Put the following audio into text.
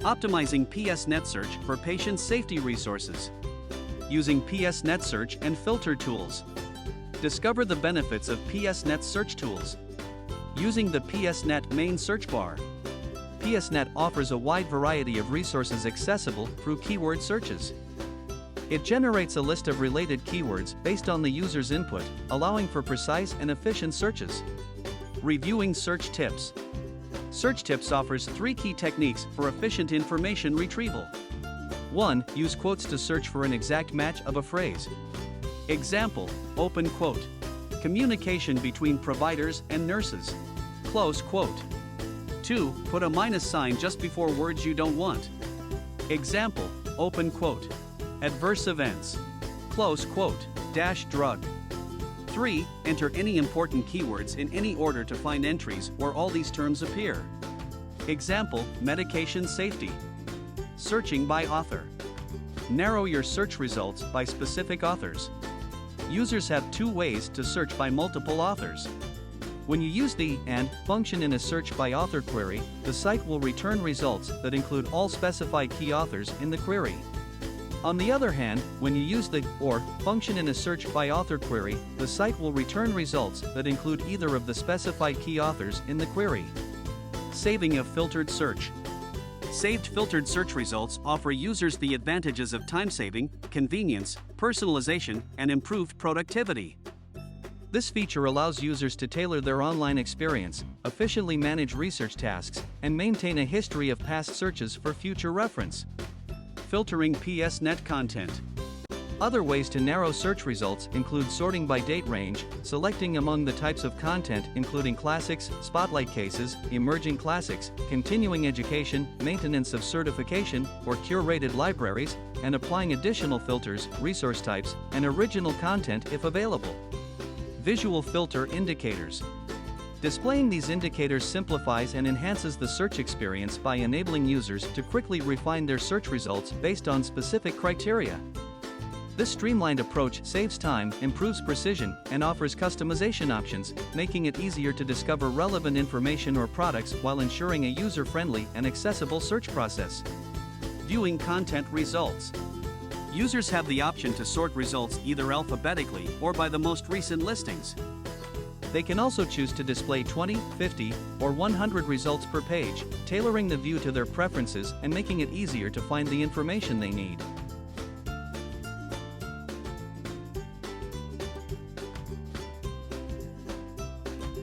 Optimizing PSNet search for patient safety resources. Using PSNet search and filter tools. Discover the benefits of PSNet search tools. Using the PSNet main search bar. PSNet offers a wide variety of resources accessible through keyword searches. It generates a list of related keywords based on the user's input, allowing for precise and efficient searches. Reviewing search tips. Search Tips offers 3 key techniques for efficient information retrieval. 1. Use quotes to search for an exact match of a phrase. Example, open quote. Communication between providers and nurses. Close quote. 2. Put a minus sign just before words you don't want. Example, open quote. Adverse events. Close quote. Drug. 3. Enter any important keywords in any order to find entries where all these terms appear. Example, medication safety. Searching by author. Narrow your search results by specific authors. Users have 2 ways to search by multiple authors. When you use the AND function in a search by author query, the site will return results that include all specified key authors in the query. On the other hand, when you use the OR function in a search by author query, the site will return results that include either of the specified key authors in the query. Saving a filtered search. Saved filtered search results offer users the advantages of time saving, convenience, personalization, and improved productivity. This feature allows users to tailor their online experience, efficiently manage research tasks, and maintain a history of past searches for future reference. Filtering PSNet content. Other ways to narrow search results include sorting by date range, selecting among the types of content including classics, spotlight cases, emerging classics, continuing education, maintenance of certification, or curated libraries, and applying additional filters, resource types, and original content if available. Visual filter indicators. Displaying these indicators simplifies and enhances the search experience by enabling users to quickly refine their search results based on specific criteria. This streamlined approach saves time, improves precision, and offers customization options, making it easier to discover relevant information or products while ensuring a user-friendly and accessible search process. Viewing content results. Users have the option to sort results either alphabetically or by the most recent listings. They can also choose to display 20, 50, or 100 results per page, tailoring the view to their preferences and making it easier to find the information they need.